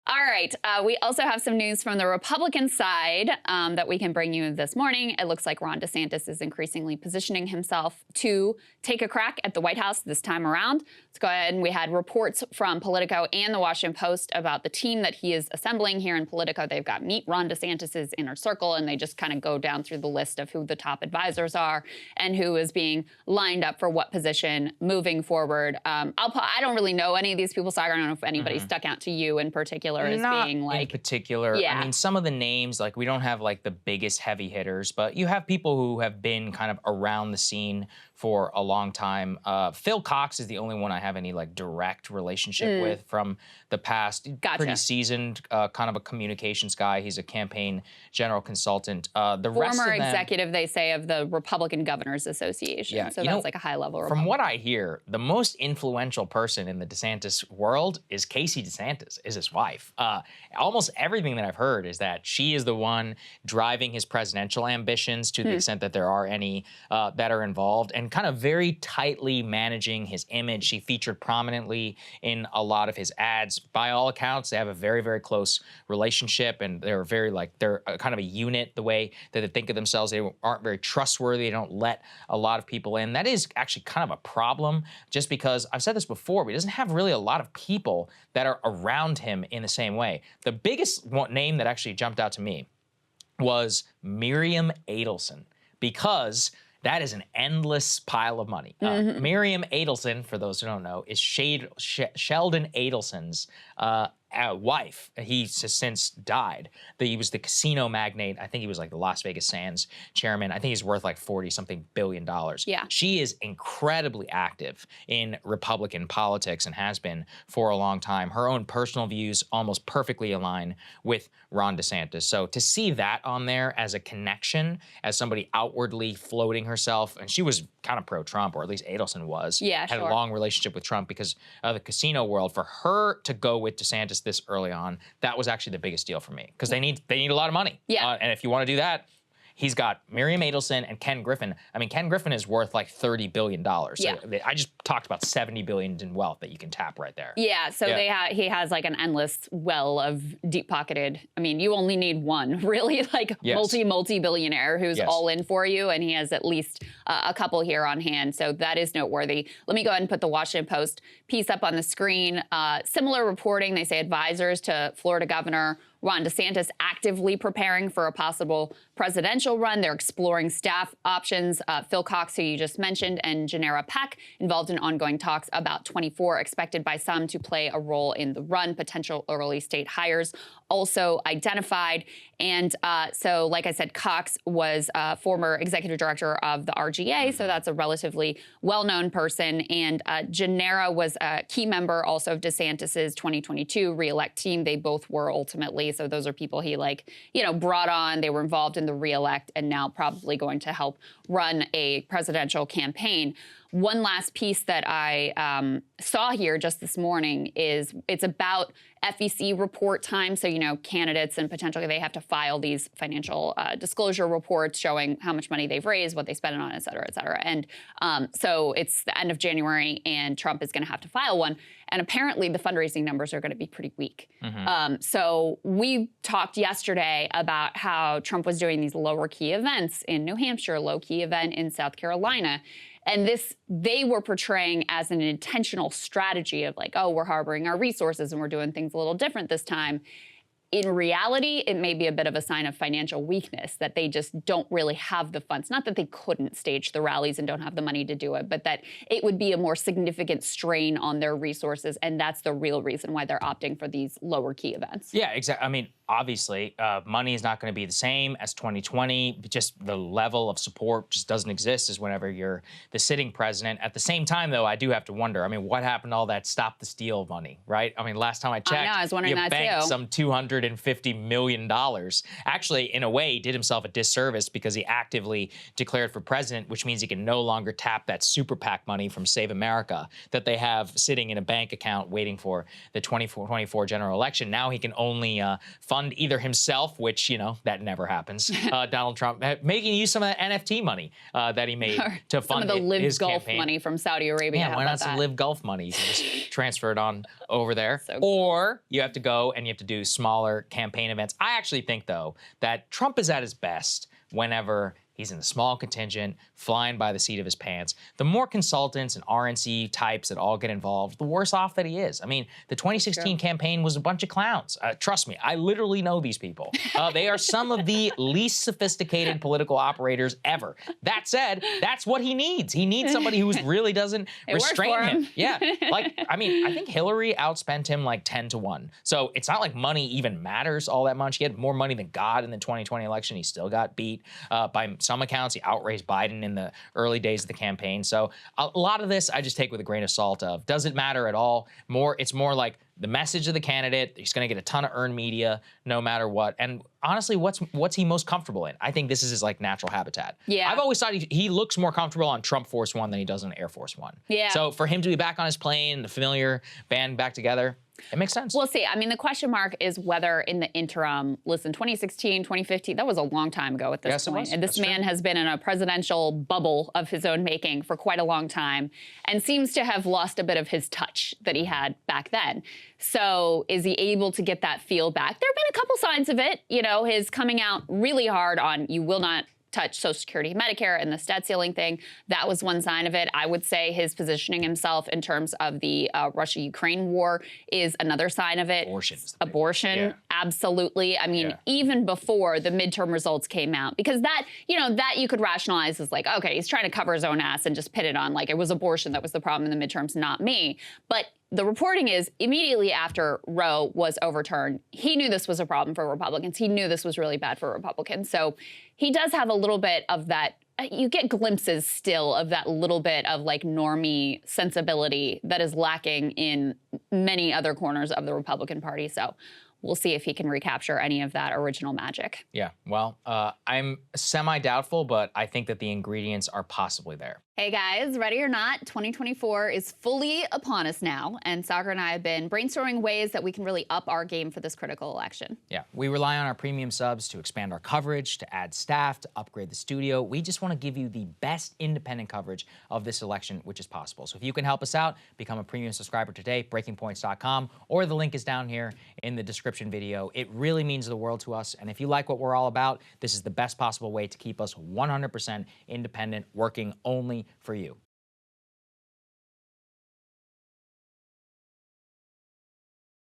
All right. We also have some news from the Republican side that we can bring you this morning. It looks like Ron DeSantis is increasingly positioning himself to take a crack at the White House this time around. Let's go ahead. And we had reports from Politico and the Washington Post about the team that he is assembling here in Politico. They've got Meet Ron DeSantis' inner circle, and they just kind of go down through the list of who the top advisors are and who is being lined up for what position moving forward. I don't really know any of these people, Saagar. I don't know if anybody stuck out to you in particular as being like... in particular. Yeah. I mean, some of the names, like we don't have like the biggest heavy hitters, but you have people who have been kind of around the scene for a long time. Phil Cox is the only one I have any like direct relationship with from the past. Gotcha. Pretty seasoned, kind of a communications guy. He's a campaign general consultant. The rest of Former them, executive, they say, of the Republican Governors Association. Yeah, So that's like a high-level From what I hear, the most influential person in the DeSantis world is Casey DeSantis, is his wife. Almost everything that I've heard is that she is the one driving his presidential ambitions to the extent that there are any that are involved, and kind of very tightly managing his image. She featured prominently in a lot of his ads. By all accounts, they have a very, very close relationship, and they're very they're kind of a unit the way that they think of themselves. They aren't very trustworthy. They don't let a lot of people in. That is actually kind of a problem, just because I've said this before, but he doesn't have really a lot of people that are around him in the same way. The biggest name that actually jumped out to me was Miriam Adelson, because that is an endless pile of money. Miriam Adelson, for those who don't know, is Sheldon Adelson's wife. He's since died. He was the casino magnate. I think he was like the Las Vegas Sands chairman. I think he's worth like 40-something billion dollars. Yeah. She is incredibly active in Republican politics and has been for a long time. Her own personal views almost perfectly align with Ron DeSantis. So to see that on there as a connection, as somebody outwardly floating herself, and she was kind of pro-Trump, or at least Adelson was. Yeah, had a long relationship with Trump because of the casino world. For her to go with DeSantis this early on, that was actually the biggest deal for me, because they need a lot of money. Yeah. And if you want to do that, he's got Miriam Adelson and Ken Griffin. I mean, Ken Griffin is worth like $30 billion. So Yeah. I just talked about $70 billion in wealth that you can tap right there. Yeah, so he has like an endless well of deep-pocketed. I mean, you only need one, really, like multi-billionaire who's all in for you, and he has at least a couple here on hand. So that is noteworthy. Let me go ahead and put the Washington Post piece up on the screen. Similar reporting, they say advisors to Florida Governor Ron DeSantis actively preparing for a possible presidential run. They're exploring staff options. Phil Cox, who you just mentioned, and Janera Peck involved in ongoing talks about 24 expected by some to play a role in the run. Potential early state hires also identified. And so, like I said, Cox was former executive director of the RGA, so that's a relatively well-known person. And Janera was a key member also of DeSantis's 2022 reelect team. They both were ultimately. So those are people he brought on. They were involved in the reelect and now probably going to help run a presidential campaign. One last piece that I saw here just this morning is it's about FEC report time. So, candidates and potentially they have to file these financial disclosure reports showing how much money they've raised, what they spent it on, et cetera, et cetera. And so it's the end of January and Trump is going to have to file one. And apparently the fundraising numbers are going to be pretty weak. So we talked yesterday about how Trump was doing these lower key events in New Hampshire, low key event in South Carolina. And this, they were portraying as an intentional strategy of like, oh, we're harboring our resources and we're doing things a little different this time. In reality, it may be a bit of a sign of financial weakness that they just don't really have the funds. Not that they couldn't stage the rallies and don't have the money to do it, but that it would be a more significant strain on their resources. And that's the real reason why they're opting for these lower key events. Yeah, exactly. I mean, obviously, money is not going to be the same as 2020. Just the level of support just doesn't exist as whenever you're the sitting president. At the same time, though, I do have to wonder, I mean, what happened to all that Stop the Steal money, right? I mean, last time I checked, I was wondering that banked too. some $250 million. Actually, in a way, he did himself a disservice because he actively declared for president, which means he can no longer tap that super PAC money from Save America that they have sitting in a bank account waiting for the 2024 general election. Now he can only fund fund either himself, which, that never happens, Donald Trump, making use some of that NFT money that he made to fund some of the Live his Gulf campaign. money from Saudi Arabia. Yeah, why not some Live Gulf money? You can just transfer it on over there. So cool. Or you have to go and you have to do smaller campaign events. I actually think, though, that Trump is at his best whenever he's in a small contingent, flying by the seat of his pants. The more consultants and RNC types that all get involved, the worse off that he is. I mean, the 2016 campaign was a bunch of clowns. Trust me, I literally know these people. They are some of the least sophisticated political operators ever. That said, that's what he needs. He needs somebody who really doesn't restrain him. Yeah, I think Hillary outspent him like 10-1. So it's not like money even matters all that much. He had more money than God in the 2020 election. He still got beat by some accounts. He outraised Biden in the early days of the campaign. So a lot of this I just take with a grain of salt of, does it matter at all? It's more like the message of the candidate. He's going to get a ton of earned media no matter what. And honestly, what's he most comfortable in? I think this is his natural habitat. Yeah. I've always thought he looks more comfortable on Trump Force One than he does on Air Force One. Yeah. So for him to be back on his plane, the familiar band back together, it makes sense. We'll see. I mean, the question mark is whether in the interim, listen, 2016, 2015, that was a long time ago at this point. And this man has been in a presidential bubble of his own making for quite a long time and seems to have lost a bit of his touch that he had back then. So is he able to get that feel back? There have been a couple signs of it, his coming out really hard on you will not touch Social Security, Medicare, and the debt ceiling thing. That was one sign of it. I would say his positioning himself in terms of the Russia-Ukraine war is another sign of it. Abortion, absolutely. I mean, even before the midterm results came out, because that you could rationalize as okay, he's trying to cover his own ass and just pin it on it was abortion that was the problem in the midterms, not me. But the reporting is immediately after Roe was overturned, he knew this was a problem for Republicans. He knew this was really bad for Republicans. So he does have a little bit of that. You get glimpses still of that little bit of normie sensibility that is lacking in many other corners of the Republican Party. So we'll see if he can recapture any of that original magic. Yeah, well, I'm semi-doubtful, but I think that the ingredients are possibly there. Hey guys, ready or not, 2024 is fully upon us now, and Saagar and I have been brainstorming ways that we can really up our game for this critical election. Yeah, we rely on our premium subs to expand our coverage, to add staff, to upgrade the studio. We just want to give you the best independent coverage of this election, which is possible. So if you can help us out, become a premium subscriber today, breakingpoints.com, or the link is down here in the description video. It really means the world to us, and if you like what we're all about, this is the best possible way to keep us 100% independent, working only for you.